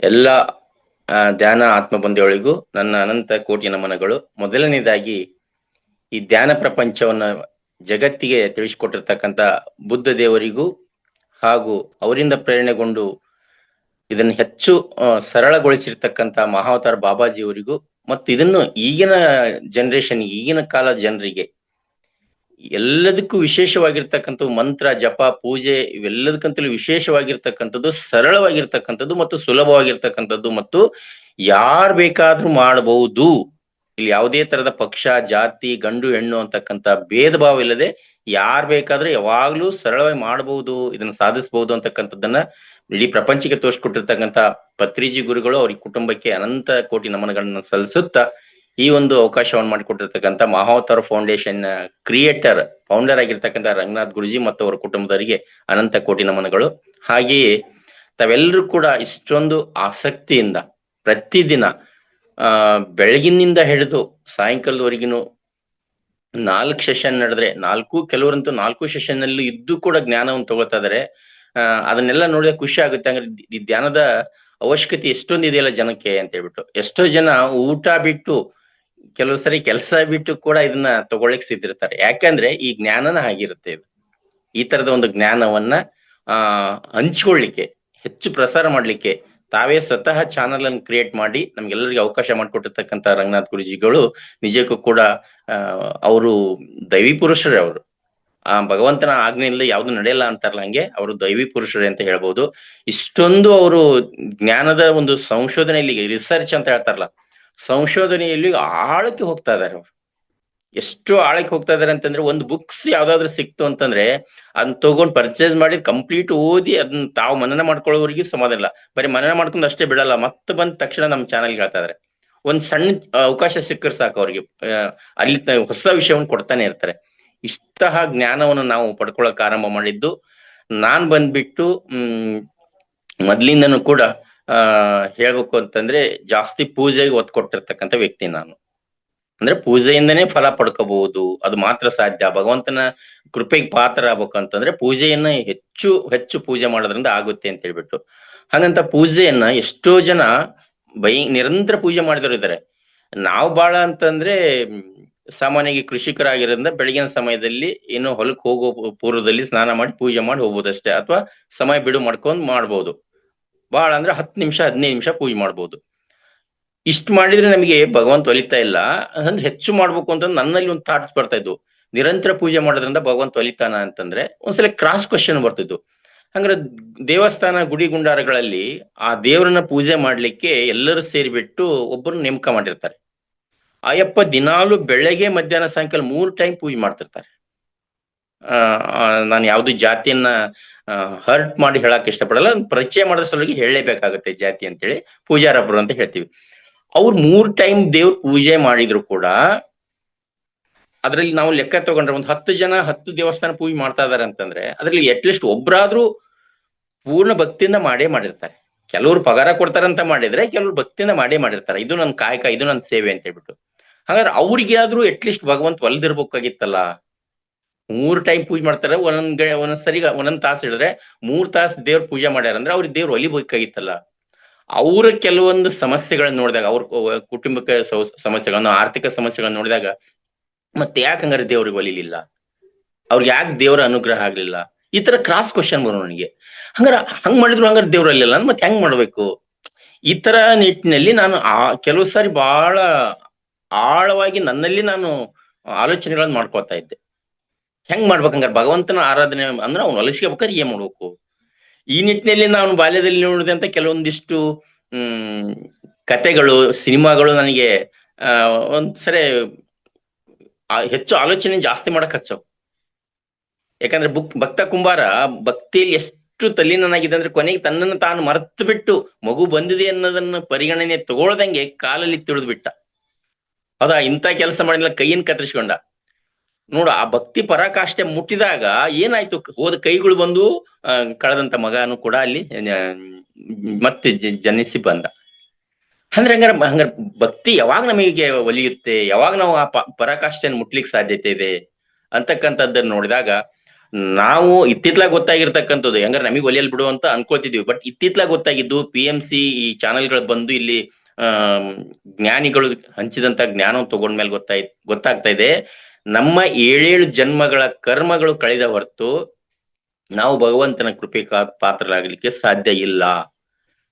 ಎಲ್ಲ ಧ್ಯಾನ ಆತ್ಮಬಂಧುಗಳಿಗೂ ನನ್ನ ಅನಂತ ಕೋಟಿ ನಮನಗಳು. ಮೊದಲನೇದಾಗಿ ಈ ಧ್ಯಾನ ಪ್ರಪಂಚವನ್ನ ಜಗತ್ತಿಗೆ ತಿಳಿಸಿಕೊಟ್ಟಿರ್ತಕ್ಕಂಥ ಬುದ್ಧ ದೇವರಿಗೂ ಹಾಗೂ ಅವರಿಂದ ಪ್ರೇರಣೆಗೊಂಡು ಇದನ್ನು ಹೆಚ್ಚು ಸರಳಗೊಳಿಸಿರ್ತಕ್ಕಂಥ ಮಹಾವತಾರ ಬಾಬಾಜಿಯವರಿಗೂ ಮತ್ತು ಇದನ್ನು ಈಗಿನ ಜನರೇಷನ್, ಈಗಿನ ಕಾಲದ ಜನರಿಗೆ ಎಲ್ಲದಕ್ಕೂ ವಿಶೇಷವಾಗಿರ್ತಕ್ಕಂಥ ಮಂತ್ರ, ಜಪ, ಪೂಜೆ ಇವೆಲ್ಲದಕ್ಕಂತಲೂ ವಿಶೇಷವಾಗಿರ್ತಕ್ಕಂಥದ್ದು, ಸರಳವಾಗಿರ್ತಕ್ಕಂಥದ್ದು ಮತ್ತು ಸುಲಭವಾಗಿರ್ತಕ್ಕಂಥದ್ದು ಮತ್ತು ಯಾರು ಬೇಕಾದ್ರೂ ಮಾಡಬಹುದು. ಇಲ್ಲಿ ಯಾವುದೇ ತರದ ಪಕ್ಷ, ಜಾತಿ, ಗಂಡು ಹೆಣ್ಣು ಅಂತಕ್ಕಂಥ ಭೇದ ಭಾವ ಇಲ್ಲದೆ ಯಾರು ಬೇಕಾದ್ರೂ ಯಾವಾಗ್ಲೂ ಸರಳವಾಗಿ ಮಾಡಬಹುದು, ಇದನ್ನ ಸಾಧಿಸಬಹುದು ಅಂತಕ್ಕಂಥದ್ದನ್ನ ಇಡೀ ಪ್ರಪಂಚಕ್ಕೆ ತೋರಿಸ್ಕೊಟ್ಟಿರ್ತಕ್ಕಂಥ ಪತ್ರಿಜಿ ಗುರುಗಳು ಅವ್ರಿಗೆ ಕುಟುಂಬಕ್ಕೆ ಅನಂತ ಕೋಟಿ ನಮನಗಳನ್ನ ಸಲ್ಲಿಸುತ್ತಾ ಈ ಒಂದು ಅವಕಾಶವನ್ನು ಮಾಡಿಕೊಟ್ಟಿರ್ತಕ್ಕಂಥ ಮಹಾವತಾರ ಫೌಂಡೇಶನ್ ಫೌಂಡರ್ ಆಗಿರ್ತಕ್ಕಂಥ ರಂಗನಾಥ್ ಗುರುಜಿ ಮತ್ತು ಅವರ ಕುಟುಂಬದವರಿಗೆ ಅನಂತ ಕೋಟಿ ನಮನಗಳು. ಹಾಗೆಯೇ ತಾವೆಲ್ಲರೂ ಕೂಡ ಇಷ್ಟೊಂದು ಆಸಕ್ತಿಯಿಂದ ಪ್ರತಿದಿನ ಬೆಳಗಿನಿಂದ ಹಿಡಿದು ಸಾಯಂಕಾಲದವರೆಗಿನ 4 ಸೆಷನ್ ನಡೆದ್ರೆ, ಕೆಲವರಂತೂ 4 ಸೆಷನ್ ಅಲ್ಲಿ ಇದ್ದು ಕೂಡ ಜ್ಞಾನವನ್ನು ತಗೊಳ್ತಾ ಇದಾರೆ. ಅದನ್ನೆಲ್ಲ ನೋಡಿದ್ರೆ ಖುಷಿ ಆಗುತ್ತೆ. ಹಂಗಾರೆ ಈ ಧ್ಯಾನದ ಅವಶ್ಯಕತೆ ಎಷ್ಟೊಂದು ಇದೆಯಲ್ಲ ಜನಕ್ಕೆ ಅಂತ ಹೇಳ್ಬಿಟ್ಟು. ಎಷ್ಟೋ ಜನ ಊಟ ಬಿಟ್ಟು, ಕೆಲವು ಸರಿ ಕೆಲಸ ಬಿಟ್ಟು ಕೂಡ ಇದನ್ನ ತಗೊಳ್ಳಿಕ್ ಸಿದ್ಧಿರ್ತಾರೆ. ಯಾಕಂದ್ರೆ ಈ ಜ್ಞಾನನ ಆಗಿರುತ್ತೆ. ಇದು ಈ ತರದ ಒಂದು ಜ್ಞಾನವನ್ನ ಹಂಚ್ಕೊಳ್ಳಿಕ್ಕೆ, ಹೆಚ್ಚು ಪ್ರಸಾರ ಮಾಡ್ಲಿಕ್ಕೆ ತಾವೇ ಸ್ವತಃ ಚಾನಲ್ ಅನ್ನು ಕ್ರಿಯೇಟ್ ಮಾಡಿ ನಮ್ಗೆಲ್ಲರಿಗೂ ಅವಕಾಶ ಮಾಡಿಕೊಟ್ಟಿರ್ತಕ್ಕಂಥ ರಂಗನಾಥ್ ಗುರುಜಿಗಳು ನಿಜಕ್ಕೂ ಕೂಡ ಅವರು ದೈವಿ ಪುರುಷರೇ. ಅವರು ಭಗವಂತನ ಆಜ್ಞೆಯಿಂದ ಯಾವ್ದು ನಡೆಯಲ್ಲ ಅಂತಾರಲ್ಲ, ಹಂಗೆ ಅವರು ದೈವಿ ಪುರುಷರೇ ಅಂತ ಹೇಳ್ಬೋದು. ಇಷ್ಟೊಂದು ಅವರು ಜ್ಞಾನದ ಒಂದು ಸಂಶೋಧನೆಯಲ್ಲಿ, ರಿಸರ್ಚ್ ಅಂತ ಹೇಳ್ತಾರಲ್ಲ, ಸಂಶೋಧನೆಯಲ್ಲಿ ಆಳಕ್ಕೆ ಹೋಗ್ತಾ ಇದಾರೆ. ಅವ್ರು ಎಷ್ಟು ಆಳಕ್ಕೆ ಹೋಗ್ತಾ ಇದಾರೆ ಅಂತಂದ್ರೆ, ಒಂದು ಬುಕ್ಸ್ ಯಾವ್ದಾದ್ರು ಸಿಕ್ತು ಅಂತಂದ್ರೆ ಅದನ್ನ ತಗೊಂಡ್ ಪರ್ಚೇಸ್ ಮಾಡಿ ಕಂಪ್ಲೀಟ್ ಓದಿ ಅದನ್ನ ತಾವು ಮನನ ಮಾಡ್ಕೊಳ್ಳೋವರೆಗೂ ಸಮಾಧಾನ ಇಲ್ಲ. ಬರೀ ಮನನ ಮಾಡ್ಕೊಂಡು ಅಷ್ಟೇ ಬಿಡಲ್ಲ, ಮತ್ತೆ ಬಂದ ತಕ್ಷಣ ನಮ್ಮ ಚಾನಲ್ಗೆ ಹೇಳ್ತಾ ಇದಾರೆ. ಒಂದ್ ಸಣ್ಣ ಅವಕಾಶ ಸಿಕ್ಕರೆ ಸಾಕು ಅವ್ರಿಗೆ, ಅಲ್ಲಿ ಹೊಸ ವಿಷಯವನ್ನು ಕೊಡ್ತಾನೆ ಇರ್ತಾರೆ. ಇಷ್ಟಹ ಜ್ಞಾನವನ್ನು ನಾವು ಪಡ್ಕೊಳಕ್ ಆರಂಭ ಮಾಡಿದ್ದು ನಾನ್ ಬಂದ್ಬಿಟ್ಟು ಮೊದ್ಲಿಂದನೂ ಕೂಡ ಹೇಳ್ಬೇಕು ಅಂತಂದ್ರೆ ಜಾಸ್ತಿ ಪೂಜೆಗೆ ಒತ್ತು ಕೊಟ್ಟಿರ್ತಕ್ಕಂಥ ವ್ಯಕ್ತಿ ನಾನು. ಅಂದ್ರೆ ಪೂಜೆಯಿಂದನೇ ಫಲ ಪಡ್ಕೋಬಹುದು, ಅದು ಮಾತ್ರ ಸಾಧ್ಯ. ಭಗವಂತನ ಕೃಪೆಗೆ ಪಾತ್ರ ಆಗ್ಬೇಕಂತಂದ್ರೆ ಪೂಜೆಯನ್ನ ಹೆಚ್ಚು ಹೆಚ್ಚು ಪೂಜೆ ಮಾಡೋದ್ರಿಂದ ಆಗುತ್ತೆ ಅಂತ ಹೇಳ್ಬಿಟ್ಟು. ಹಾಗಂತ ಪೂಜೆಯನ್ನ ಎಷ್ಟೋ ಜನ ನಿರಂತರ ಪೂಜೆ ಮಾಡಿದವರು ಇದ್ದಾರೆ. ನಾವು ಬಾಳ ಅಂತಂದ್ರೆ ಸಾಮಾನ್ಯವಾಗಿ ಕೃಷಿಕರಾಗಿರೋದ್ರಿಂದ ಬೆಳಗಿನ ಸಮಯದಲ್ಲಿ ಏನು ಹೊಲಕ್ಕೆ ಹೋಗೋ ಪೂರ್ವದಲ್ಲಿ ಸ್ನಾನ ಮಾಡಿ ಪೂಜೆ ಮಾಡಿ ಹೋಗ್ಬೋದಷ್ಟೇ, ಅಥವಾ ಸಮಯ ಬಿಡು ಮಾಡ್ಕೊಂಡ್ ಮಾಡ್ಬೋದು. ಬಾಳ ಅಂದ್ರೆ 10 ನಿಮಿಷ 15 ನಿಮಿಷ ಪೂಜೆ ಮಾಡ್ಬೋದು. ಇಷ್ಟ ಮಾಡಿದ್ರೆ ನಮಗೆ ಭಗವಂತ ಒಲಿತಾ ಇಲ್ಲ ಅಂದ್ರೆ ಹೆಚ್ಚು ಮಾಡ್ಬೇಕು ಅಂತಂದ್ರೆ ನನ್ನಲ್ಲಿ ಒಂದು ಥಾಟ್ಸ್ ಬರ್ತಾ ಇದ್ವು. ನಿರಂತರ ಪೂಜೆ ಮಾಡೋದ್ರಿಂದ ಭಗವಂತ ಒಲಿತಾನ ಅಂತಂದ್ರೆ ಒಂದ್ಸಲ ಕ್ರಾಸ್ ಕ್ವಶನ್ ಬರ್ತಿದ್ವು. ಹಂಗಾರೆ ದೇವಸ್ಥಾನ, ಗುಡಿ ಗುಂಡಾರಗಳಲ್ಲಿ ಆ ದೇವರನ್ನ ಪೂಜೆ ಮಾಡ್ಲಿಕ್ಕೆ ಎಲ್ಲರೂ ಸೇರಿಬಿಟ್ಟು ಒಬ್ಬರನ್ನ ನೇಮಕ ಮಾಡಿರ್ತಾರೆ. ಅಯ್ಯಪ್ಪ ದಿನಾಲು ಬೆಳಗ್ಗೆ ಮಧ್ಯಾಹ್ನ ಸಾಯಂಕಾಲ 3 ಟೈಮ್ ಪೂಜೆ ಮಾಡ್ತಿರ್ತಾರೆ. ನಾನು ಯಾವ್ದು ಜಾತಿಯನ್ನ ಹರ್ಟ್ ಮಾಡಿ ಹೇಳಕ್ ಇಷ್ಟಪಡಲ್ಲ, ಪರಿಚಯ ಮಾಡೋದ್ರ ಸಲುವಾಗಿ ಹೇಳಲೇಬೇಕಾಗತ್ತೆ ಜಾತಿ ಅಂತೇಳಿ. ಪೂಜಾರಬ್ಬರು ಅಂತ ಹೇಳ್ತೀವಿ. ಅವ್ರು 3 ಟೈಮ್ ದೇವ್ರ ಪೂಜೆ ಮಾಡಿದ್ರು ಕೂಡ ಅದ್ರಲ್ಲಿ ನಾವು ಲೆಕ್ಕ ತಗೊಂಡ್ರೆ ಒಂದು 10 ಜನ 10 ದೇವಸ್ಥಾನ ಪೂಜೆ ಮಾಡ್ತಾ ಇದಾರೆ ಅಂತಂದ್ರೆ ಅದ್ರಲ್ಲಿ ಅಟ್ಲೀಸ್ಟ್ ಒಬ್ರಾದ್ರೂ ಪೂರ್ಣ ಭಕ್ತಿಯಿಂದ ಮಾಡೇ ಮಾಡಿರ್ತಾರೆ. ಕೆಲವ್ರು ಪಗಾರ ಕೊಡ್ತಾರಂತ ಮಾಡಿದ್ರೆ, ಕೆಲವ್ರು ಭಕ್ತಿಯಿಂದ ಮಾಡೇ ಮಾಡಿರ್ತಾರೆ. ಇದು ನನ್ ಕಾಯಕ, ಇದು ನನ್ ಸೇವೆ ಅಂತ ಹೇಳ್ಬಿಟ್ಟು. ಹಾಗಾದ್ರೆ ಅವ್ರಿಗೆ ಆದ್ರೂ ಅಟ್ಲೀಸ್ಟ್ ಭಗವಂತ ಒಲ್ದಿರ್ಬೇಕಾಗಿತ್ತಲ್ಲ. 3 ಟೈಮ್ ಪೂಜೆ ಮಾಡ್ತಾರೆ. ಒಂದೊಂದ್ಸರಿ ಒಂದೊಂದ್ ತಾಸು ಹೇಳಿದ್ರೆ 3 ತಾಸು ದೇವ್ರ ಪೂಜೆ ಮಾಡ್ಯಾರ ಅಂದ್ರೆ ಅವ್ರಿಗೆ ದೇವ್ರು ಒಲಿಬೇಕಾಗಿತ್ತಲ್ಲ. ಅವ್ರ ಕೆಲವೊಂದು ಸಮಸ್ಯೆಗಳನ್ನ ನೋಡಿದಾಗ, ಅವ್ರ ಕುಟುಂಬಕ್ಕೆ ಸಮಸ್ಯೆಗಳನ್ನ, ಆರ್ಥಿಕ ಸಮಸ್ಯೆಗಳನ್ನ ನೋಡಿದಾಗ ಮತ್ತೆ ಯಾಕೆ ಹಂಗಾರೆ ದೇವ್ರಿಗೆ ಒಲಿಲಿಲ್ಲ, ಅವ್ರಿಗೆ ಯಾಕೆ ದೇವರ ಅನುಗ್ರಹ ಆಗ್ಲಿಲ್ಲ, ಈ ತರ ಕ್ರಾಸ್ ಕ್ವಶನ್ ಬರೋ ನನಗೆ. ಹಂಗ್ ಮಾಡಿದ್ರು ಹಂಗಾರೆ ದೇವ್ರು ಅಲ್ಲಿಲ್ಲ, ಮತ್ತೆ ಹೆಂಗ್ ಮಾಡ್ಬೇಕು? ಈ ತರ ನಿಟ್ಟಿನಲ್ಲಿ ನಾನು ಕೆಲವು ಸಾರಿ ಬಹಳ ಆಳವಾಗಿ ನನ್ನಲ್ಲಿ ನಾನು ಆಲೋಚನೆಗಳನ್ನ ಮಾಡ್ಕೊಳ್ತಾ ಇದ್ದೆ. ಹೆಂಗ್ ಮಾಡ್ಬೇಕಂಗಾರೆ ಭಗವಂತನ ಆರಾಧನೆ ಅಂದ್ರೆ ಅವ್ನು ಹೊಲಿಸ್ಕೋಬೇಕಾದ್ರೆ ಏನ್ ಮಾಡ್ಬೇಕು? ಈ ನಿಟ್ಟಿನಲ್ಲಿ ನಾನು ಬಾಲ್ಯದಲ್ಲಿ ನೋಡಿದಂತ ಕೆಲವೊಂದಿಷ್ಟು ಕತೆಗಳು, ಸಿನಿಮಾಗಳು ನನಗೆ ಒಂದ್ಸರಿ ಹೆಚ್ಚು ಆಲೋಚನೆ ಜಾಸ್ತಿ ಮಾಡಕ್ ಹಚ್ಚವು. ಯಾಕಂದ್ರೆ ಭಕ್ತ ಕುಂಬಾರ ಭಕ್ತಿಯಲ್ಲಿ ಎಷ್ಟು ತಲ್ಲೀನನಾಗಿದೆ ಅಂದ್ರೆ ಕೊನೆಗೆ ತನ್ನನ್ನು ತಾನು ಮರೆತು ಬಿಟ್ಟು ಮಗು ಬಂದಿದೆ ಅನ್ನೋದನ್ನ ಪರಿಗಣನೆ ತಗೊಳ್ದಂಗೆ ಕಾಲಲ್ಲಿ ತಿಳಿದು ಬಿಟ್ಟ. ಹೌದಾ, ಇಂಥ ಕೆಲಸ ಮಾಡಿಲ್ಲ, ಕೈಯನ್ನು ಕತ್ತರಿಸ್ಕೊಂಡ. ನೋಡು, ಆ ಭಕ್ತಿ ಪರಾಕಾಷ್ಠೆ ಮುಟ್ಟಿದಾಗ ಏನಾಯ್ತು? ಹೋದ ಕೈಗಳು ಬಂದು ಕಳೆದಂತ ಮಗನು ಕೂಡ ಅಲ್ಲಿ ಮತ್ತೆ ಜನಿಸಿ ಬಂದ. ಹಂಗಾರೆ ಭಕ್ತಿ ಯಾವಾಗ ನಮಗೆ ಒಲಿಯುತ್ತೆ, ಯಾವಾಗ ನಾವು ಆ ಪರಾಕಾಷ್ಠೆಯನ್ನು ಮುಟ್ಲಿಕ್ಕೆ ಸಾಧ್ಯತೆ ಇದೆ ಅಂತಕ್ಕಂಥದ್ದನ್ನು ನೋಡಿದಾಗ ನಾವು ಇತ್ತಿತ್ಲಾಗ ಗೊತ್ತಾಗಿರ್ತಕ್ಕಂಥದ್ದು ಹೆಂಗಾರೆ ನಮಗೆ ಒಲೆಯಲ್ಲಿ ಬಿಡು ಅಂತ ಅನ್ಕೊಳ್ತಿದ್ವಿ. ಬಟ್ ಇತ್ತಿತ್ಲಾಗ ಗೊತ್ತಾಗಿದ್ದು PMC ಈ ಚಾನೆಲ್ಗಳು ಬಂದು ಇಲ್ಲಿ ಆ ಜ್ಞಾನಿಗಳು ಹಂಚಿದಂತ ಜ್ಞಾನ ತಗೊಂಡ್ಮೇಲೆ ಗೊತ್ತಾಗ್ತಾ ಇದೆ, ನಮ್ಮ 7 ಜನ್ಮಗಳ ಕರ್ಮಗಳು ಕಳೆದ ಹೊರತು ನಾವು ಭಗವಂತನ ಕೃಪೆ ಪಾತ್ರರಾಗಲಿಕ್ಕೆ ಸಾಧ್ಯ ಇಲ್ಲ.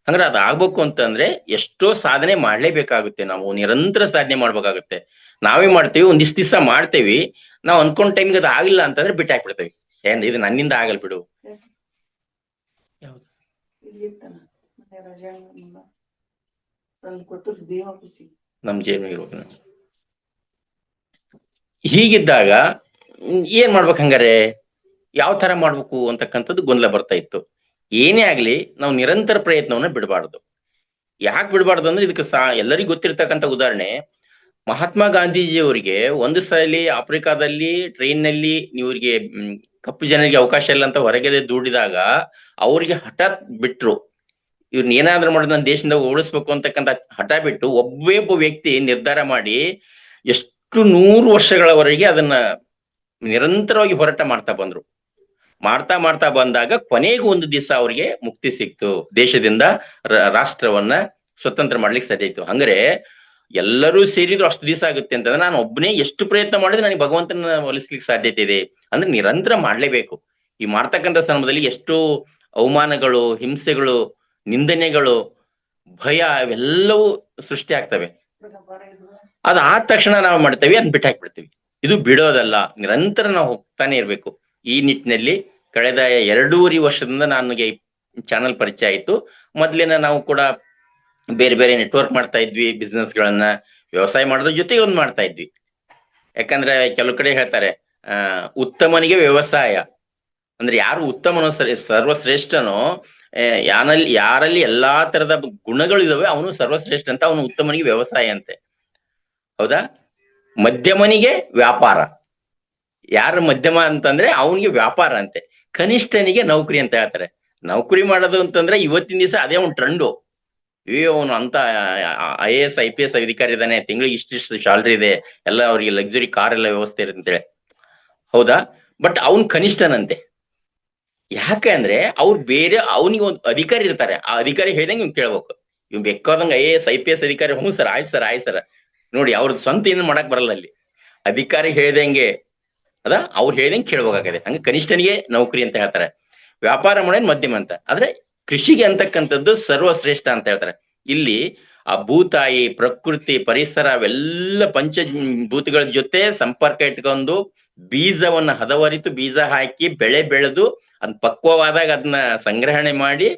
ಅಂದ್ರೆ ಅದಾಗ್ಬೇಕು ಅಂತಂದ್ರೆ ಎಷ್ಟೋ ಸಾಧನೆ ಮಾಡ್ಲೇಬೇಕಾಗುತ್ತೆ. ನಾವು ನಿರಂತರ ಸಾಧನೆ ಮಾಡ್ಬೇಕಾಗುತ್ತೆ. ನಾವೇ ಮಾಡ್ತೀವಿ, ಒಂದಿಷ್ಟು ದಿವಸ ಮಾಡ್ತೇವಿ, ನಾವು ಅನ್ಕೊಂಡ್ ಟೈಮ್ಗೆ ಅದು ಆಗಿಲ್ಲ ಅಂತಂದ್ರೆ ಬಿಟ್ಟು ಹಾಕ್ಬಿಡ್ತೇವಿ. ಇದು ನನ್ನಿಂದ ಆಗಲ್ ಬಿಡು. ನಮ್ ಜೇನು ಇರ್ಬೇಕು. ಹೀಗಿದ್ದಾಗ ಏನ್ ಮಾಡ್ಬೇಕು, ಹಂಗಾರೆ ಯಾವ ತರ ಮಾಡ್ಬೇಕು ಅಂತಕ್ಕಂಥದ್ದು ಗೊಂದಲ ಬರ್ತಾ ಇತ್ತು. ಏನೇ ಆಗ್ಲಿ ನಾವು ನಿರಂತರ ಪ್ರಯತ್ನವನ್ನ ಬಿಡಬಾರ್ದು. ಯಾಕೆ ಬಿಡಬಾರ್ದು ಅಂದ್ರೆ ಇದಕ್ಕೆ ಎಲ್ಲರಿಗೂ ಗೊತ್ತಿರ್ತಕ್ಕಂಥ ಉದಾಹರಣೆ, ಮಹಾತ್ಮ ಗಾಂಧೀಜಿಯವರಿಗೆ ಒಂದು ಸಲ ಆಫ್ರಿಕಾದಲ್ಲಿ ಟ್ರೈನ್ ನಲ್ಲಿ ಇವ್ರಿಗೆ ಕಪ್ಪು ಜನರಿಗೆ ಅವಕಾಶ ಇಲ್ಲ ಅಂತ ಹೊರಗೆ ದೂಡಿದಾಗ ಅವ್ರಿಗೆ ಹಠಾತ್ ಬಿಟ್ರು. ಇವ್ರನ್ನ ಏನಾದ್ರೂ ಮಾಡೋದು ನನ್ನ ದೇಶದಿಂದ ಓಡಿಸ್ಬೇಕು ಅಂತಕ್ಕಂಥ ಹಠ ಬಿಟ್ಟು ಒಬ್ಬ ವ್ಯಕ್ತಿ ನಿರ್ಧಾರ ಮಾಡಿ ಎಷ್ಟು 100 ವರ್ಷಗಳವರೆಗೆ ಅದನ್ನ ನಿರಂತರವಾಗಿ ಹೋರಾಟ ಮಾಡ್ತಾ ಬಂದ್ರು. ಮಾಡ್ತಾ ಬಂದಾಗ ಕೊನೆಗೂ ಒಂದು ದಿವಸ ಅವ್ರಿಗೆ ಮುಕ್ತಿ ಸಿಕ್ತು, ದೇಶದಿಂದ ರಾಷ್ಟ್ರವನ್ನ ಸ್ವತಂತ್ರ ಮಾಡ್ಲಿಕ್ಕೆ ಸಾಧ್ಯ ಇತ್ತು. ಹಂಗಾರೆ ಎಲ್ಲರೂ ಸೇರಿದ್ರು ಅಷ್ಟು ದಿವಸ ಆಗುತ್ತೆ ಅಂತಂದ್ರೆ ನಾನು ಒಬ್ಬನೇ ಎಷ್ಟು ಪ್ರಯತ್ನ ಮಾಡಿದ್ರೆ ನನಗೆ ಭಗವಂತನ ಒಲಿಸ್ಲಿಕ್ಕೆ ಸಾಧ್ಯತೆ ಇದೆ ಅಂದ್ರೆ ನಿರಂತರ ಮಾಡ್ಲೇಬೇಕು. ಈ ಮಾಡ್ತಕ್ಕಂಥ ಸಂದರ್ಭದಲ್ಲಿ ಎಷ್ಟೋ ಅವಮಾನಗಳು, ಹಿಂಸೆಗಳು, ನಿಂದನೆಗಳು, ಭಯ ಇವೆಲ್ಲವೂ ಸೃಷ್ಟಿ ಆಗ್ತವೆ. ಅದಾದ ತಕ್ಷಣ ನಾವು ಮಾಡ್ತೇವೆ, ಅದನ್ನ ಬಿಟ್ಟು ಹಾಕ್ಬಿಡ್ತೀವಿ. ಇದು ಬಿಡೋದಲ್ಲ, ನಿರಂತರ ನಾವು ಹೋಗ್ತಾನೆ ಇರ್ಬೇಕು. ಈ ನಿಟ್ಟಿನಲ್ಲಿ ಕಳೆದ 2.5 ವರ್ಷದಿಂದ ನನಗೆ ಚಾನಲ್ ಪರಿಚಯ ಆಯ್ತು. ಮೊದ್ಲಿನ ನಾವು ಕೂಡ ಬೇರೆ ಬೇರೆ ನೆಟ್ವರ್ಕ್ ಮಾಡ್ತಾ ಇದ್ವಿ, ಬಿಸ್ನೆಸ್ ಗಳನ್ನ, ವ್ಯವಸಾಯ ಮಾಡೋದ್ರ ಜೊತೆಗೆ ಒಂದ್ ಮಾಡ್ತಾ ಇದ್ವಿ. ಯಾಕಂದ್ರೆ ಕೆಲವು ಕಡೆ ಹೇಳ್ತಾರೆ ಉತ್ತಮನಿಗೆ ವ್ಯವಸಾಯ ಅಂದ್ರೆ ಯಾರು ಉತ್ತಮನೋ ಸರ್ವಶ್ರೇಷ್ಠನೋ, ಯಾರಲ್ಲಿ ಎಲ್ಲಾ ತರದ ಗುಣಗಳು ಇದಾವೆ ಅವನು ಸರ್ವಶ್ರೇಷ್ಠ ಅಂತ, ಅವನು ಉತ್ತಮನಿಗೆ ವ್ಯವಸಾಯ ಅಂತೆ. ಹೌದಾ? ಮಧ್ಯಮನಿಗೆ ವ್ಯಾಪಾರ. ಯಾರು ಮಧ್ಯಮ ಅಂತಂದ್ರೆ ಅವನಿಗೆ ವ್ಯಾಪಾರ ಅಂತೆ. ಕನಿಷ್ಠನಿಗೆ ನೌಕರಿ ಅಂತ ಹೇಳ್ತಾರೆ. ನೌಕರಿ ಮಾಡೋದು ಅಂತಂದ್ರೆ ಇವತ್ತಿನ ದಿವಸ ಅದೇ ಒಂದು ಟ್ರೆಂಡು. ಅವನು ಅಂತ IAS IPS ಅಧಿಕಾರಿ ಇದ್ದಾನೆ, ತಿಂಗಳಿಗೆ ಇಷ್ಟಿಷ್ಟು ಸ್ಯಾಲ್ರಿ ಇದೆ, ಎಲ್ಲ ಅವ್ರಿಗೆ ಲಕ್ಸುರಿ ಕಾರ್ ಎಲ್ಲ ವ್ಯವಸ್ಥೆ ಇರುತ್ತೆ ಅಂತೇಳಿ. ಹೌದಾ? ಬಟ್ ಅವನ್ ಕನಿಷ್ಠನಂತೆ. ಯಾಕೆ ಅಂದ್ರೆ ಅವ್ರು ಬೇರೆ ಅವನಿಗೆ ಒಂದು ಅಧಿಕಾರಿ ಇರ್ತಾರೆ, ಆ ಅಧಿಕಾರಿ ಹೇಳ್ದಂಗೆ ಇವ್ನು ಕೇಳ್ಬೇಕು. ಇವ್ ಬೇಕಾದಂಗ IAS IPS ಅಧಿಕಾರಿ, ಹ್ಞೂ ಸರ್, ಆಯ್ತು ಸರ್ ನೋಡಿ, ಅವ್ರದ್ದು ಸ್ವಂತ ಏನು ಮಾಡಕ್ ಬರಲ್ಲ ಅಲ್ಲಿ. ಅಧಿಕಾರಿ ಹೇಳ್ದಂಗೆ ಅವ್ರು ಹೇಳ್ದಂಗೆ ಕೇಳ್ಬೇಕಾಗಿದೆ. ಹಂಗೆ ಕನಿಷ್ಠನಿಗೆ ನೌಕರಿ ಅಂತ ಹೇಳ್ತಾರೆ. ವ್ಯಾಪಾರ ಮಾಡೋನ್ ಮಧ್ಯಮ ಅಂತ. ಆದ್ರೆ ಕೃಷಿಗೆ ಅಂತಕ್ಕಂಥದ್ದು ಸರ್ವಶ್ರೇಷ್ಠ ಅಂತ ಹೇಳ್ತಾರೆ. ಇಲ್ಲಿ ಆ ಭೂತಾಯಿ, ಪ್ರಕೃತಿ, ಪರಿಸರ ಅವೆಲ್ಲ ಪಂಚಭೂತಗಳ ಜೊತೆ ಸಂಪರ್ಕ ಇಟ್ಕೊಂಡು ಬೀಜವನ್ನ ಹದವರಿತು, ಬೀಜ ಹಾಕಿ ಬೆಳೆ ಬೆಳೆದು ಅದ್ ಪಕ್ವವಾದಾಗ ಅದನ್ನ ಸಂಗ್ರಹಣೆ ಮಾಡಿ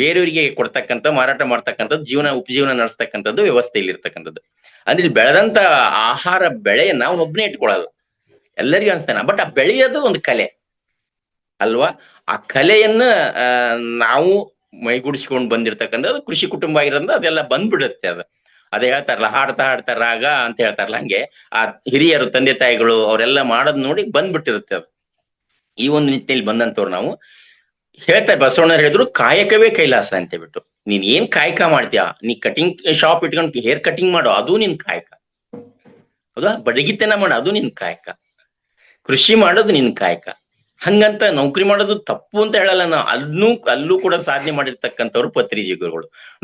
ಬೇರೆಯವರಿಗೆ ಕೊಡ್ತಕ್ಕಂಥ, ಮಾರಾಟ ಮಾಡ್ತಕ್ಕಂಥದ್ದು, ಉಪಜೀವನ ನಡೆಸ್ತಕ್ಕಂಥದ್ದು ವ್ಯವಸ್ಥೆ ಇಲ್ಲಿ ಇರ್ತಕ್ಕಂಥದ್ದು. ಅಂದ್ರೆ ಇಲ್ಲಿ ಬೆಳೆದಂತ ಆಹಾರ ಬೆಳೆಯನ್ನ ನಾವು ಒಬ್ಬನೇ ಇಟ್ಕೊಳಲ್ಲ, ಎಲ್ಲರಿಗೂ ಅನ್ಸ್ತಾನೆ. ಬಟ್ ಆ ಬೆಳೆಯೋದು ಒಂದು ಕಲೆ ಅಲ್ವಾ? ಆ ಕಲೆಯನ್ನ ನಾವು ಮೈಗೂಡಿಸ್ಕೊಂಡು ಬಂದಿರ್ತಕ್ಕಂಥದ್ದು ಕೃಷಿ ಕುಟುಂಬ ಆಗಿರೋದ್ರಿಂದ ಅದೆಲ್ಲ ಬಂದ್ಬಿಡುತ್ತೆ. ಅದೇ ಹೇಳ್ತಾರಲ್ಲ, ಹಾಡ್ತಾ ರಾಗ ಅಂತ ಹೇಳ್ತಾರಲ್ಲ, ಹಂಗೆ ಆ ಹಿರಿಯರು, ತಂದೆ ತಾಯಿಗಳು ಅವರೆಲ್ಲ ಮಾಡೋದ್ ನೋಡಿ ಬಂದ್ಬಿಟ್ಟಿರುತ್ತೆ ಅದು. ಈ ಒಂದು ನಿಟ್ಟಿನಲ್ಲಿ ಬಂದಂತವ್ರು ನಾವು ಹೇಳ್ತಾರೆ. ಬಸವಣ್ಣ ಹೇಳಿದ್ರು ಕಾಯಕವೇ ಕೈಲಾಸ ಅಂತ ಹೇಳ್ಬಿಟ್ಟು. ನೀನ್ ಏನ್ ಕಾಯಕ ಮಾಡ್ತೀಯಾ, ನೀ ಕಟಿಂಗ್ ಶಾಪ್ ಇಟ್ಕೊಂಡು ಹೇರ್ ಕಟಿಂಗ್ ಮಾಡೋ, ಅದು ನಿನ್ ಕಾಯಕ. ಹೌದಾ? ಬಡಗಿತನ ಮಾಡೋ, ಅದು ನಿನ್ ಕಾಯಕ. ಕೃಷಿ ಮಾಡೋದು ನಿನ್ ಕಾಯಕ. ಹಂಗಂತ ನೌಕರಿ ಮಾಡೋದು ತಪ್ಪು ಅಂತ ಹೇಳಲ್ಲ ನಾವು. ಅಲ್ಲೂ ಕೂಡ ಸಾಧನೆ ಮಾಡಿರ್ತಕ್ಕಂಥವ್ರು ಪತ್ರಿಜಿಗಳು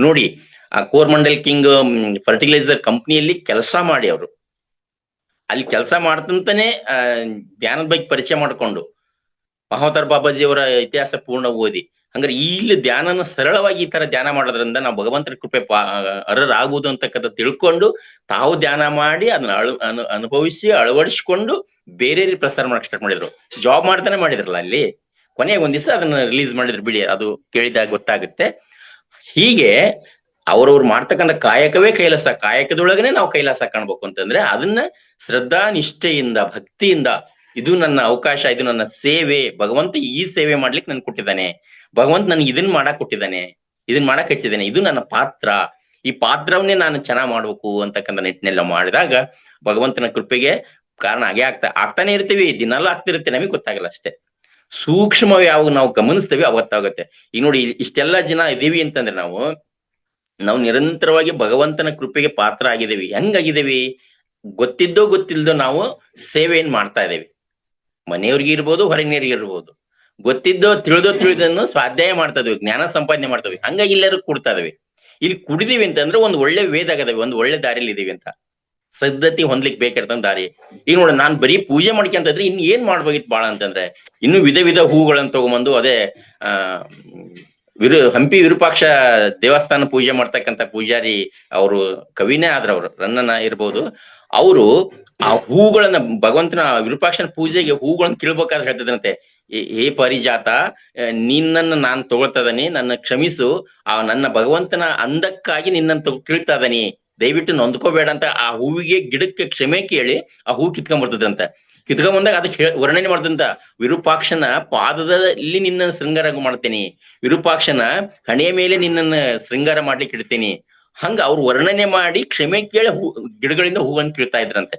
ನೋಡಿ. ಆ ಕೋರ್ಮಂಡಲ್ ಕಿಂಗ್ ಫರ್ಟಿಲೈಸರ್ ಕಂಪ್ನಿಯಲ್ಲಿ ಕೆಲಸ ಮಾಡಿ ಅವರು ಅಲ್ಲಿ ಕೆಲಸ ಮಾಡ್ತಂತಾನೆ ಧ್ಯಾನದ ಬಗ್ಗೆ ಪರಿಚಯ ಮಾಡ್ಕೊಂಡು ಮಹಾವತಾರ್ ಬಾಬಾಜಿ ಅವರ ಇತಿಹಾಸ ಪೂರ್ಣ ಓದಿ, ಹಂಗಾರೆ ಇಲ್ಲಿ ಧ್ಯಾನನ ಸರಳವಾಗಿ ಈ ತರ ಧ್ಯಾನ ಮಾಡೋದ್ರಿಂದ ನಾವು ಭಗವಂತನ ಕೃಪೆ ಅರ್ಹರಾಗುವುದು ಅಂತಕ್ಕಂಥ ತಿಳ್ಕೊಂಡು ತಾವು ಧ್ಯಾನ ಮಾಡಿ ಅದನ್ನ ಅನುಭವಿಸಿ ಅಳವಡಿಸ್ಕೊಂಡು ಬೇರೆ ಪ್ರಸಾರ ಮಾಡಕ್ ಸ್ಟಾರ್ಟ್ ಮಾಡಿದ್ರು. ಜಾಬ್ ಮಾಡ್ತಾನೆ ಮಾಡಿದ್ರಲ್ಲ ಅಲ್ಲಿ, ಕೊನೆಗೆ ಒಂದ್ ದಿವಸ ಅದನ್ನ ರಿಲೀಸ್ ಮಾಡಿದ್ರು. ಬಿಡಿ, ಅದು ಕೇಳಿದಾಗ ಗೊತ್ತಾಗುತ್ತೆ. ಹೀಗೆ ಅವ್ರವ್ರು ಮಾಡ್ತಕ್ಕಂಥ ಕಾಯಕವೇ ಕೈಲಾಸ. ಕಾಯಕದೊಳಗನೆ ನಾವು ಕೈಲಾಸ ಕಾಣ್ಬೇಕು ಅಂತಂದ್ರೆ ಅದನ್ನ ಶ್ರದ್ಧಾ ನಿಷ್ಠೆಯಿಂದ, ಭಕ್ತಿಯಿಂದ, ಇದು ನನ್ನ ಅವಕಾಶ, ಇದು ನನ್ನ ಸೇವೆ, ಭಗವಂತ ಈ ಸೇವೆ ಮಾಡ್ಲಿಕ್ಕೆ ನನ್ ಕೊಟ್ಟಿದ್ದಾನೆ, ಭಗವಂತ ನನ್ಗೆ ಇದನ್ನ ಮಾಡಕ್ ಕೊಟ್ಟಿದ್ದಾನೆ, ಇದನ್ನ ಮಾಡಕ್ ಹಚ್ಚಿದ್ದಾನೆ, ಇದು ನನ್ನ ಪಾತ್ರ, ಈ ಪಾತ್ರವನ್ನೇ ನಾನು ಚೆನ್ನಾಗ್ ಮಾಡ್ಬೇಕು ಅಂತಕ್ಕಂಥ ನಿಟ್ಟಿನೆಲ್ಲ ಮಾಡಿದಾಗ ಭಗವಂತನ ಕೃಪೆಗೆ ಕಾರಣ ಆಗ್ತಾನೆ ಇರ್ತೀವಿ. ದಿನಲ್ಲ ಆಗ್ತಿರುತ್ತೆ, ನಮಗೆ ಗೊತ್ತಾಗಲ್ಲ ಅಷ್ಟೇ. ಸೂಕ್ಷ್ಮ ಯಾವಾಗ ನಾವು ಗಮನಿಸ್ತೇವೆ ಅವತ್ತಾಗುತ್ತೆ. ಈಗ ನೋಡಿ, ಇಷ್ಟೆಲ್ಲಾ ಜನ ಇದೀವಿ ಅಂತಂದ್ರೆ ನಾವು ನಿರಂತರವಾಗಿ ಭಗವಂತನ ಕೃಪೆಗೆ ಪಾತ್ರ ಆಗಿದ್ದೇವೆ. ಹೆಂಗಾಗಿದ್ದೇವಿ? ಗೊತ್ತಿದ್ದೋ ಗೊತ್ತಿಲ್ದೋ ನಾವು ಸೇವೆಯನ್ನು ಮಾಡ್ತಾ ಇದ್ದೇವೆ. ಮನೆಯವ್ರಿಗೆ ಇರ್ಬೋದು, ಹೊರಗಿನವ್ರಿಗೆ ಇರ್ಬೋದು. ಗೊತ್ತಿದ್ದೋ ತಿಳಿದನ್ನು ಸ್ವಾಧ್ಯಾಯ ಮಾಡ್ತಾ ಇದ್ವಿ, ಜ್ಞಾನ ಸಂಪಾದನೆ ಮಾಡ್ತಾ ಇದ್ವಿ. ಹಂಗಾಗಿ ಎಲ್ಲರೂ ಕೊಡ್ತಾ ಇದ್ವಿ. ಇಲ್ಲಿ ಕುಡಿದೀವಿ ಅಂತಂದ್ರೆ ಒಂದು ಒಳ್ಳೆ ವೇದ ಆಗದವಿ, ಒಂದು ಒಳ್ಳೆ ದಾರಿಲಿ ಇದೀವಿ ಅಂತ ಸದ್ಧತಿ ಹೊಂದ್ಲಿಕ್ ಬೇಕಿರ್ತಂತ ದಾರಿ. ಈಗ ನೋಡ, ನಾನ್ ಬರೀ ಪೂಜೆ ಮಾಡ್ಕೊಂತ ಇದ್ರೆ ಇನ್ ಏನ್ ಮಾಡ್ಬೇಕಿತ್ತು ಬಾಳ ಅಂತಂದ್ರೆ, ಇನ್ನು ವಿಧ ವಿಧ ಹೂಗಳನ್ನ ತಗೊಂಬಂದು ಅದೇ ಆ ಹಂಪಿ ವಿರೂಪಾಕ್ಷ ದೇವಸ್ಥಾನ ಪೂಜೆ ಮಾಡ್ತಕ್ಕಂಥ ಪೂಜಾರಿ ಅವರು ಕವಿನೇ ಆದ್ರ, ಅವರು ರನ್ನನ ಇರ್ಬೋದು. ಅವರು ಆ ಹೂಗಳನ್ನ ಭಗವಂತನ ವಿರೂಪಾಕ್ಷನ ಪೂಜೆಗೆ ಹೂಗಳನ್ನ ಕೀಳ್ಬೇಕಾದ್ರೆ ಹೇಳ್ತಿದ್ರಂತೆ, ಹೇ ಪರಿಜಾತ, ನಿನ್ನನ್ನ ನಾನ್ ತಗೊಳ್ತದನಿ, ನನ್ನ ಕ್ಷಮಿಸು, ಆ ನನ್ನ ಭಗವಂತನ ಅಂದಕ್ಕಾಗಿ ನಿನ್ನನ್ನು ಕೀಳ್ತಾ ಇದನಿ, ದಯವಿಟ್ಟು ನೊಂದ್ಕೋಬೇಡ ಅಂತ ಆ ಹೂವಿಗೆ ಗಿಡಕ್ಕೆ ಕ್ಷಮೆ ಕೇಳಿ ಆ ಹೂ ಕಿತ್ಕೊಂಡ್ಬರ್ತದಂತ. ಕಿತ್ಕೊಂಡ್ಬಂದಾಗ ಅದಕ್ಕೆ ವರ್ಣನೆ ಮಾಡ್ದಂತ, ವಿರೂಪಾಕ್ಷನ ಪಾದದಲ್ಲಿ ನಿನ್ನನ್ನು ಶೃಂಗಾರ ಮಾಡ್ತೇನಿ, ವಿರೂಪಾಕ್ಷನ ಹಣೆಯ ಮೇಲೆ ನಿನ್ನನ್ನು ಶೃಂಗಾರ ಮಾಡ್ಲಿಕ್ಕೆ ಇಡ್ತೇನಿ. ಹಂಗ ಅವ್ರು ವರ್ಣನೆ ಮಾಡಿ ಕ್ಷಮೆ ಕೇಳಿ ಗಿಡಗಳಿಂದ ಹೂವನ್ನು ಕೀಳ್ತಾ ಇದ್ರಂತೆ.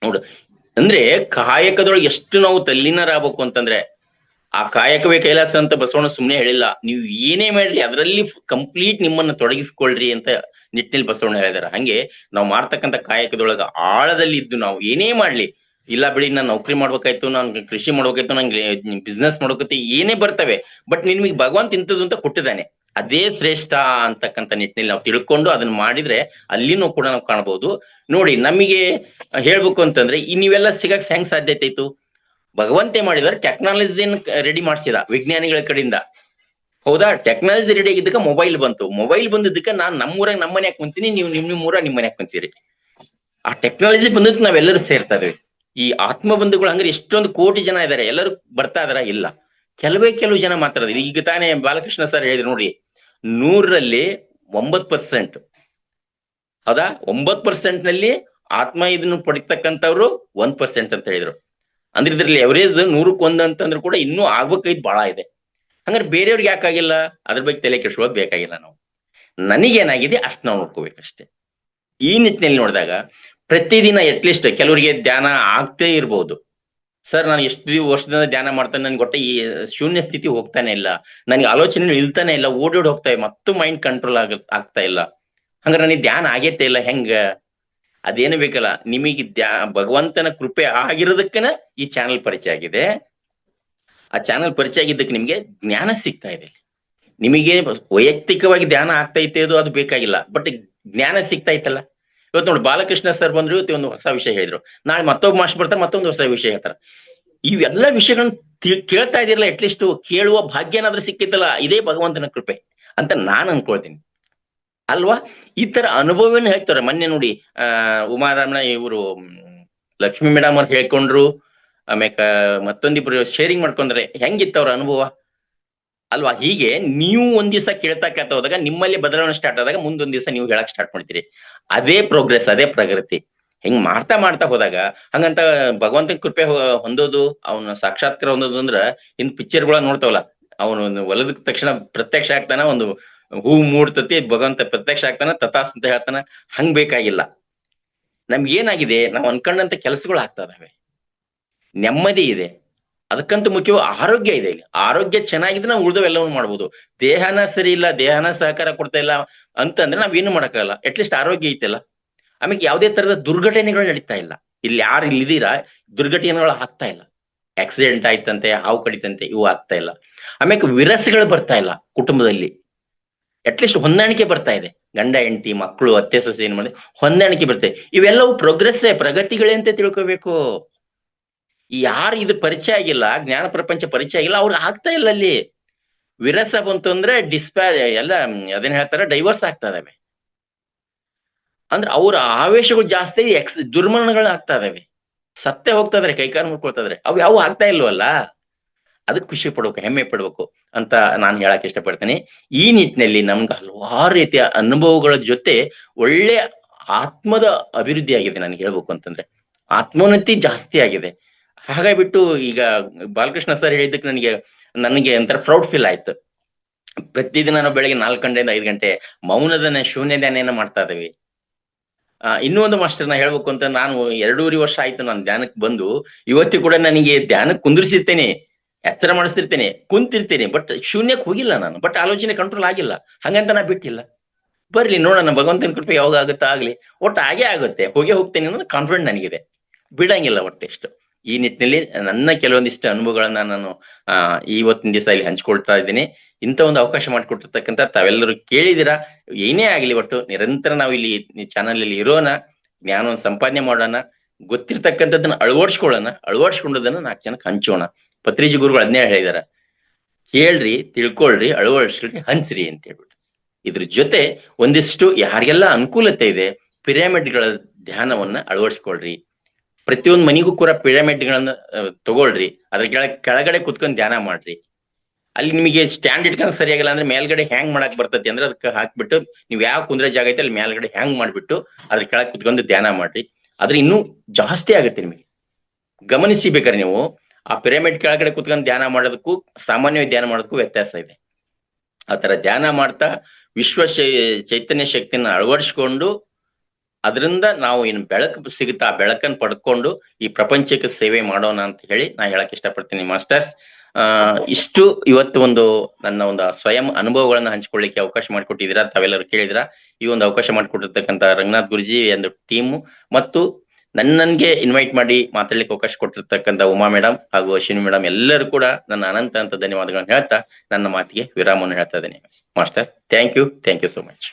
ನೋಡು, ಅಂದ್ರೆ ಕಾಯಕದೊಳಗೆ ಎಷ್ಟು ನಾವು ತಲ್ಲೀನರಾಗಬೇಕು ಅಂತಂದ್ರೆ, ಆ ಕಾಯಕವೇ ಕೈಲಾಸ ಅಂತ ಬಸವಣ್ಣ ಸುಮ್ನೆ ಹೇಳಿಲ್ಲ. ನೀವು ಏನೇ ಮಾಡ್ರಿ ಅದರಲ್ಲಿ ಕಂಪ್ಲೀಟ್ ನಿಮ್ಮನ್ನ ತೊಡಗಿಸ್ಕೊಳ್ರಿ ಅಂತ ನಿಟ್ಟಿನಲ್ಲಿ ಬಸವಣ್ಣ ಹೇಳಿದಾರೆ. ಹಂಗೆ ನಾವು ಮಾಡ್ತಕ್ಕಂಥ ಕಾಯಕದೊಳಗ ಆಳದಲ್ಲಿ ಇದ್ದು ನಾವು ಏನೇ ಮಾಡ್ಲಿ, ಇಲ್ಲ ಬಿಡಿ ನಾನು ನೌಕರಿ ಮಾಡ್ಬೇಕಾಯ್ತು, ನಾನು ಕೃಷಿ ಮಾಡ್ಬೇಕಾಯ್ತು, ನಂಗೆ ಬಿಸ್ನೆಸ್ ಮಾಡ್ಬೇಕೈತಿ, ಏನೇ ಬರ್ತವೆ, ಬಟ್ ನಿಮ್ಗೆ ಭಗವಂತ ಇಂಥದ್ದು ಅಂತ ಕೊಟ್ಟಿದ್ದಾನೆ, ಅದೇ ಶ್ರೇಷ್ಠ ಅಂತಕ್ಕಂಥ ನಿಟ್ಟಿನಲ್ಲಿ ನಾವು ತಿಳ್ಕೊಂಡು ಅದನ್ನ ಮಾಡಿದ್ರೆ ಅಲ್ಲಿನೂ ಕೂಡ ನಾವು ಕಾಣಬಹುದು. ನೋಡಿ, ನಮಗೆ ಹೇಳ್ಬೇಕು ಅಂತಂದ್ರೆ ನೀವೆಲ್ಲ ಸಿಗಕ್ ಹೆಂಗ್ ಸಾಧ್ಯತೆ ಇತ್ತು? ಭಗವಂತೆ ಮಾಡಿದ್ರೆ ಟೆಕ್ನಾಲಜಿನ ರೆಡಿ ಮಾಡ್ಸಿದ ವಿಜ್ಞಾನಿಗಳ ಕಡೆಯಿಂದ, ಹೌದಾ? ಟೆಕ್ನಾಲಜಿ ರೆಡಿ ಆಗಿದ್ದಕ್ಕ ಮೊಬೈಲ್ ಬಂತು. ಮೊಬೈಲ್ ಬಂದಿದ್ದಕ್ಕ ನಾನ್ ನಮ್ಮೂರಾಗ ನಮ್ಮ ಮನ್ಯಾಗ ಕುಂತೀನಿ, ನೀವು ನಿಮ್ಮ ಊರಾಗ ನಿಮ್ಮ ಮನ್ಯಾಗ ಕುಂತೀರಿ. ಆ ಟೆಕ್ನಾಲಜಿ ಬಂದಕ್ಕೆ ನಾವೆಲ್ಲರೂ ಸೇರ್ತಾ ಇದ್ವಿ. ಈ ಆತ್ಮ ಬಂಧುಗಳು ಹಂಗಾರೆ ಎಷ್ಟೊಂದು ಕೋಟಿ ಜನ ಇದಾರೆ, ಎಲ್ಲರೂ ಬರ್ತಾ ಇದಾರ? ಇಲ್ಲ, ಕೆಲವು ಜನ ಮಾತ್ರ. ಈಗ ತಾನೇ ಬಾಲಕೃಷ್ಣ ಸರ್ ಹೇಳಿದ್ರು ನೋಡಿ, 100ರಲ್ಲಿ 9%, ಹೌದಾ, 9% ನಲ್ಲಿ ಆತ್ಮ ಇದನ್ನು ಪಡಿತಕ್ಕಂಥವ್ರು 1% ಅಂತ ಹೇಳಿದ್ರು. ಅಂದ್ರೆ ಇದ್ರಲ್ಲಿ ಎವರೇಜ್ 100ಕ್ಕೆ 1 ಅಂತಂದ್ರು ಕೂಡ ಇನ್ನೂ ಆಗ್ಬೇಕಾಯ್ತು ಬಹಳ ಇದೆ. ಹಂಗಾರೆ ಬೇರೆಯವ್ರಿಗೆ ಯಾಕಾಗಿಲ್ಲ? ಅದ್ರ ಬಗ್ಗೆ ತಲೆ ಕೆಡ್ಸ್ಕೊಳ್ಳೋದು ಬೇಕಾಗಿಲ್ಲ. ನಾವು ನನಗೇನಾಗಿದೆ ಅಷ್ಟು ನಾವು ನೋಡ್ಕೋಬೇಕಷ್ಟೇ. ಈ ನಿಟ್ಟಿನಲ್ಲಿ ನೋಡಿದಾಗ ಪ್ರತಿದಿನ ಅಟ್ಲೀಸ್ಟ್ ಕೆಲವರಿಗೆ ಧ್ಯಾನ ಆಗ್ತೇ ಇರ್ಬೋದು. ಸರ್, ನಾನು ಎಷ್ಟು ವರ್ಷದಿಂದ ಧ್ಯಾನ ಮಾಡ್ತಾನೆ, ನನ್ಗೆ ಗೊತ್ತ ಈ ಶೂನ್ಯ ಸ್ಥಿತಿ ಹೋಗ್ತಾನೆ ಇಲ್ಲ, ನನಗೆ ಆಲೋಚನೆ ಇಲ್ತಾನೆ ಇಲ್ಲ, ಓಡೋಡ್ ಹೋಗ್ತಾ ಮತ್ತು ಮೈಂಡ್ ಕಂಟ್ರೋಲ್ ಆಗ್ತಾ ಇಲ್ಲ, ಹಂಗಾರೆ ನನಗೆ ಧ್ಯಾನ ಆಗೇತೆ ಇಲ್ಲ. ಹೆಂಗ? ಅದೇನು ಬೇಕಲ್ಲ, ನಿಮಗೆ ಭಗವಂತನ ಕೃಪೆ ಆಗಿರೋದಕ್ಕನ ಈ ಚಾನಲ್ ಪರಿಚಯ ಆಗಿದೆ. ಆ ಚಾನಲ್ ಪರಿಚಯ ಆಗಿದ್ದಕ್ಕೆ ನಿಮ್ಗೆ ಜ್ಞಾನ ಸಿಗ್ತಾ ಇದೆ. ನಿಮಗೆ ವೈಯಕ್ತಿಕವಾಗಿ ಧ್ಯಾನ ಆಗ್ತಾ ಇತ್ತು, ಅದು ಬೇಕಾಗಿಲ್ಲ, ಬಟ್ ಜ್ಞಾನ ಸಿಗ್ತಾ ಇತ್ತಲ್ಲ. ಇವತ್ತು ನೋಡಿ, ಬಾಲಕೃಷ್ಣ ಸರ್ ಬಂದ್ರು, ಇವತ್ತು ಒಂದು ಹೊಸ ವಿಷಯ ಹೇಳಿದ್ರು, ನಾಳೆ ಮತ್ತೊಬ್ಬ ಮಾಸ್ಟರ್ ಬರ್ತಾರೆ, ಮತ್ತೊಂದು ಹೊಸ ವಿಷಯ ಹೇಳ್ತಾರೆ. ಇವೆಲ್ಲ ವಿಷಯಗಳನ್ನ ಕೇಳ್ತಾ ಇದಿರಲ್ಲ, ಅಟ್ಲೀಸ್ಟ್ ಕೇಳುವ ಭಾಗ್ಯ ಏನಾದ್ರೂ ಸಿಕ್ಕಿತ್ತಲ್ಲ, ಇದೇ ಭಗವಂತನ ಕೃಪೆ ಅಂತ ನಾನು ಅನ್ಕೊಳ್ತೀನಿ ಅಲ್ವಾ? ಈ ತರ ಅನುಭವವನ್ನು ಹೇಳ್ತಾರೆ. ಮೊನ್ನೆ ನೋಡಿ, ಉಮಾರಾಮನ ಇವರು ಲಕ್ಷ್ಮೀ ಮೇಡಮ್ ಅವ್ರು ಹೇಳ್ಕೊಂಡ್ರು, ಆಮ್ಯಾಕ ಮತ್ತೊಂದಿಬ್ರು ಶೇರಿಂಗ್ ಮಾಡ್ಕೊಂಡ್ರೆ ಹೆಂಗಿತ್ತು ಅವ್ರ ಅನುಭವ ಅಲ್ವಾ? ಹೀಗೆ ನೀವು ಒಂದ್ ದಿವಸ ಕೇಳ್ತಾ ಹೋದಾಗ ನಿಮ್ಮಲ್ಲಿ ಬದಲಾವಣೆ ಸ್ಟಾರ್ಟ್ ಆದಾಗ ಮುಂದೊಂದ್ ದಿವಸ ನೀವು ಹೇಳಕ್ ಸ್ಟಾರ್ಟ್ ಮಾಡ್ತೀರಿ. ಅದೇ ಪ್ರೋಗ್ರೆಸ್, ಅದೇ ಪ್ರಗತಿ. ಹಿಂಗ್ ಮಾಡ್ತಾ ಹೋದಾಗ, ಹಂಗಂತ ಭಗವಂತನ ಕೃಪೆ ಹೊಂದೋದು, ಅವನ ಸಾಕ್ಷಾತ್ಕಾರ ಹೊಂದೋದು ಅಂದ್ರ ಇನ್ ಪಿಕ್ಚರ್ಗಳ ನೋಡ್ತಾವಲ್ಲ, ಅವನು ಹೊಲದ ತಕ್ಷಣ ಪ್ರತ್ಯಕ್ಷ ಆಗ್ತಾನ, ಒಂದು ಹೂ ಮೂಡ್ತತಿ, ಭಗವಂತ ಪ್ರತ್ಯಕ್ಷ ಆಗ್ತಾನ, ತಥಾಸ್ ಅಂತ ಹೇಳ್ತಾನ. ಹಂಗ್ ಬೇಕಾಗಿಲ್ಲ. ನಮ್ಗೆ ಏನಾಗಿದೆ, ನಾವು ಅನ್ಕೊಂಡಂತ ಕೆಲಸಗಳು ಆಗ್ತಾ ಇದಾವೆ, ನೆಮ್ಮದಿ ಇದೆ, ಅದಕ್ಕಂತೂ ಮುಖ್ಯವಾಗಿ ಆರೋಗ್ಯ ಇದೆ. ಇಲ್ಲಿ ಆರೋಗ್ಯ ಚೆನ್ನಾಗಿದ್ರೆ ನಾವು ಉಳಿದವೆಲ್ಲವನ್ನು ಮಾಡ್ಬೋದು. ದೇಹನ ಸರಿ ಇಲ್ಲ, ದೇಹನ ಸಹಕಾರ ಕೊಡ್ತಾ ಇಲ್ಲ ಅಂತಂದ್ರೆ ನಾವೇನು ಮಾಡಕ್ಕಾಗಲ್ಲ. ಅಟ್ಲೀಸ್ಟ್ ಆರೋಗ್ಯ ಐತೆಲ್ಲ. ಆಮೇಲೆ ಯಾವುದೇ ತರದ ದುರ್ಘಟನೆಗಳು ನಡೀತಾ ಇಲ್ಲ. ಇಲ್ಲಿ ಯಾರು ಇಲ್ಲಿದ್ದೀರಾ, ದುರ್ಘಟನೆಗಳು ಆಗ್ತಾ ಇಲ್ಲ. ಆಕ್ಸಿಡೆಂಟ್ ಆಯ್ತಂತೆ, ಹಾವು ಕಡಿತಂತೆ, ಇವು ಆಗ್ತಾ ಇಲ್ಲ. ಆಮೇಲೆ ವಿರಸಗಳು ಬರ್ತಾ ಇಲ್ಲ ಕುಟುಂಬದಲ್ಲಿ. ಅಟ್ಲೀಸ್ಟ್ ಹೊಂದಾಣಿಕೆ ಬರ್ತಾ ಇದೆ. ಗಂಡ ಹೆಂಡತಿ, ಮಕ್ಕಳು, ಅತ್ತೆ ಸೊಸೆ ಏನ್ ಮಾಡಿದೆ, ಹೊಂದಾಣಿಕೆ ಬರ್ತದೆ. ಇವೆಲ್ಲವೂ ಪ್ರೋಗ್ರೆಸ್, ಪ್ರಗತಿಗಳೇ ಅಂತ ತಿಳ್ಕೋಬೇಕು. ಯಾರು ಇದು ಪರಿಚಯ ಆಗಿಲ್ಲ, ಜ್ಞಾನ ಪ್ರಪಂಚ ಪರಿಚಯ ಆಗಿಲ್ಲ, ಅವ್ರಿಗೆ ಆಗ್ತಾ ಇಲ್ಲ. ಅಲ್ಲಿ ವಿರಸ ಬಂತು ಅಂದ್ರೆ ಎಲ್ಲ ಅದೇನ್ ಹೇಳ್ತಾರೆ, ಡೈವರ್ಸ್ ಆಗ್ತಾ ಇದಾವೆ. ಅಂದ್ರೆ ಅವ್ರ ಆವೇಶಗಳು ಜಾಸ್ತಿ, ದುರ್ಮರಣಗಳು ಆಗ್ತಾ ಇದಾವೆ, ಸತ್ತೇ ಹೋಗ್ತಾ ಇದಾರೆ, ಕೈಕಾಲು ಮುಡ್ಕೊಳ್ತಾ ಇದಾರೆ. ಅವು ಯಾವ ಆಗ್ತಾ ಇಲ್ವಲ್ಲ, ಅದಕ್ಕೆ ಖುಷಿ ಪಡ್ಬೇಕು, ಹೆಮ್ಮೆ ಪಡ್ಬೇಕು ಅಂತ ನಾನು ಹೇಳಕ್ ಇಷ್ಟಪಡ್ತೇನೆ. ಈ ನಿಟ್ಟಿನಲ್ಲಿ ನಮ್ಗೆ ಹಲವಾರು ರೀತಿಯ ಅನುಭವಗಳ ಜೊತೆ ಒಳ್ಳೆ ಆತ್ಮದ ಅಭಿವೃದ್ಧಿ ಆಗಿದೆ. ನನಗೆ ಹೇಳ್ಬೇಕು ಅಂತಂದ್ರೆ ಆತ್ಮೋನ್ನತಿ ಜಾಸ್ತಿ ಆಗಿದೆ. ಹಾಗಾಗ್ಬಿಟ್ಟು ಈಗ ಬಾಲಕೃಷ್ಣ ಸರ್ ಹೇಳಿದ್ದಕ್ಕೆ ನನಗೆ ಒಂಥರ ಪ್ರೌಡ್ ಫೀಲ್ ಆಯ್ತು. ಪ್ರತಿದಿನ ನಾವು ಬೆಳಗ್ಗೆ 4 ಗಂಟೆಯಿಂದ 5 ಗಂಟೆ ಮೌನದನ್ನ ಶೂನ್ಯ ಧ್ಯಾನ ಮಾಡ್ತಾ ಇದ್ದೀವಿ. ಇನ್ನೂ ಒಂದು ಮಾಸ್ಟರ್ ನಾ ಹೇಳ್ಬೇಕು ಅಂತ, ನಾನು 2.5 ವರ್ಷ ಆಯ್ತು ನಾನು ಧ್ಯಾನಕ್ಕೆ ಬಂದು. ಇವತ್ತಿ ಕೂಡ ನನಗೆ ಧ್ಯಾನಕ್ಕೆ ಕುಂದಿರ್ಸಿರ್ತೇನೆ, ಎಚ್ಚರ ಮಾಡಿಸ್ತಿರ್ತೇನೆ, ಕುಂತಿರ್ತೇನೆ, ಬಟ್ ಶೂನ್ಯಕ್ಕೆ ಹೋಗಿಲ್ಲ ನಾನು. ಬಟ್ ಆಲೋಚನೆ ಕಂಟ್ರೋಲ್ ಆಗಿಲ್ಲ, ಹಂಗಂತ ನಾ ಬಿಟ್ಟಿಲ್ಲ. ಬರ್ಲಿ ನೋಡೋಣ, ಭಗವಂತನ ಕೃಪೆ ಯಾವಾಗ ಆಗುತ್ತಾ ಆಗ್ಲಿ, ಒಟ್ಟು ಹಾಗೆ ಆಗುತ್ತೆ, ಹೋಗೇ ಹೋಗ್ತೇನೆ ಅನ್ನೋದು ಕಾನ್ಫಿಡೆಂಟ್ ನನಗಿದೆ. ಬಿಡಂಗಿಲ್ಲ ಒಟ್ಟೆಷ್ಟು. ಈ ನಿಟ್ಟಿನಲ್ಲಿ ನನ್ನ ಕೆಲವೊಂದಿಷ್ಟು ಅನುಭವಗಳನ್ನ ನಾನು ಇವತ್ತಿನ ದಿವಸ ಇಲ್ಲಿ ಹಂಚ್ಕೊಳ್ತಾ ಇದ್ದೀನಿ. ಇಂಥ ಒಂದು ಅವಕಾಶ ಮಾಡಿಕೊಟ್ಟಿರ್ತಕ್ಕಂಥ ತಾವೆಲ್ಲರೂ ಕೇಳಿದಿರಾ. ಏನೇ ಆಗಲಿ ಒಟ್ಟು ನಿರಂತರ ನಾವು ಇಲ್ಲಿ ಚಾನಲ್ ಅಲ್ಲಿ ಇರೋಣ, ಜ್ಞಾನವನ್ನು ಸಂಪಾದನೆ ಮಾಡೋಣ, ಗೊತ್ತಿರ್ತಕ್ಕಂಥದ್ದನ್ನ ಅಳವಡಿಸ್ಕೊಳ್ಳೋದನ್ನ 4 ಜನಕ್ಕೆ ಹಂಚೋಣ. ಪತ್ರಿಜಿ ಗುರುಗಳು ಅದನ್ನೇ ಹೇಳಿದಾರ, ಕೇಳ್ರಿ, ತಿಳ್ಕೊಳ್ರಿ, ಅಳವಡಿಸ್ಕೊಳ್ರಿ, ಹಂಚ್ರಿ ಅಂತ ಹೇಳ್ಬಿಟ್ಟು. ಇದ್ರ ಜೊತೆ ಒಂದಿಷ್ಟು ಯಾರಿಗೆಲ್ಲ ಅನುಕೂಲತೆ ಇದೆ ಪಿರಮಿಡ್ಗಳ ಧ್ಯಾನವನ್ನ ಅಳವಡಿಸ್ಕೊಳ್ರಿ. ಪ್ರತಿಯೊಂದು ಮನಿಗೂ ಕೂಡ ಪಿರಮಿಡ್ಗಳನ್ನ ತಗೊಳ್ರಿ, ಅದ್ರ ಕೆಳಗಡೆ ಕುತ್ಕೊಂಡ್ ಧ್ಯಾನ ಮಾಡ್ರಿ. ಅಲ್ಲಿ ನಿಮಗೆ ಸ್ಟ್ಯಾಂಡ್ ಇಟ್ಕೊಂಡ್ ಸರಿಯಾಗಿಲ್ಲ ಅಂದ್ರೆ ಮೇಲ್ಗಡೆ ಹ್ಯಾಂಗ್ ಮಾಡಕ್ ಬರ್ತೈತಿ ಅಂದ್ರೆ ಅದಕ್ಕೆ ಹಾಕ್ಬಿಟ್ಟು ನೀವ್ ಯಾವ ಕುಂದ್ರೆ ಜಾಗ ಐತೆ ಅಲ್ಲಿ ಮೇಲ್ಗಡೆ ಹ್ಯಾಂಗ್ ಮಾಡ್ಬಿಟ್ಟು ಅದ್ರ ಕೆಳಗೆ ಕುತ್ಕೊಂಡು ಧ್ಯಾನ ಮಾಡ್ರಿ. ಆದ್ರೆ ಇನ್ನೂ ಜಾಸ್ತಿ ಆಗುತ್ತೆ ನಿಮಗೆ. ಗಮನಿಸಿ ಬೇಕಾದ್ರೆ ನೀವು ಆ ಪಿರಮಿಡ್ ಕೆಳಗಡೆ ಕುತ್ಕೊಂಡು ಧ್ಯಾನ ಮಾಡೋದಕ್ಕೂ ಸಾಮಾನ್ಯವಾಗಿ ಧ್ಯಾನ ಮಾಡೋದಕ್ಕೂ ವ್ಯತ್ಯಾಸ ಇದೆ. ಆತರ ಧ್ಯಾನ ಮಾಡ್ತಾ ಚೈತನ್ಯ ಶಕ್ತಿಯನ್ನ ಅಳವಡಿಸ್ಕೊಂಡು ಅದರಿಂದ ನಾವು ಏನು ಬೆಳಕು ಸಿಗುತ್ತಾ ಆ ಬೆಳಕನ್ನು ಪಡ್ಕೊಂಡು ಈ ಪ್ರಪಂಚಕ್ಕೆ ಸೇವೆ ಮಾಡೋಣ ಅಂತ ಹೇಳಿ ನಾ ಹೇಳಕ್ ಇಷ್ಟಪಡ್ತೀನಿ ಮಾಸ್ಟರ್ಸ್. ಇಷ್ಟು ಇವತ್ತು ನನ್ನ ಒಂದು ಸ್ವಯಂ ಅನುಭವಗಳನ್ನ ಹಂಚ್ಕೊಳ್ಳಿಕ್ಕೆ ಅವಕಾಶ ಮಾಡಿಕೊಟ್ಟಿದ್ದೀರಾ, ತಾವೆಲ್ಲರೂ ಕೇಳಿದಿರಾ. ಈ ಒಂದು ಅವಕಾಶ ಮಾಡಿಕೊಟ್ಟಿರ್ತಕ್ಕಂಥ ರಂಗನಾಥ್ ಗುರುಜಿ ಒಂದು ಟೀಮು ಮತ್ತು ನನ್ಗೆ ಇನ್ವೈಟ್ ಮಾಡಿ ಮಾತಾಡ್ಲಿಕ್ಕೆ ಅವಕಾಶ ಕೊಟ್ಟಿರ್ತಕ್ಕಂಥ ಉಮಾ ಮೇಡಮ್ ಹಾಗೂ ಅಶ್ವಿನಿ ಮೇಡಮ್ ಎಲ್ಲರೂ ಕೂಡ ನನ್ನ ಅನಂತ ಧನ್ಯವಾದಗಳನ್ನ ಹೇಳ್ತಾ ನನ್ನ ಮಾತಿಗೆ ವಿರಾಮವನ್ನು ಹೇಳ್ತಾ ಇದ್ದೇನೆ master. Thank you so much.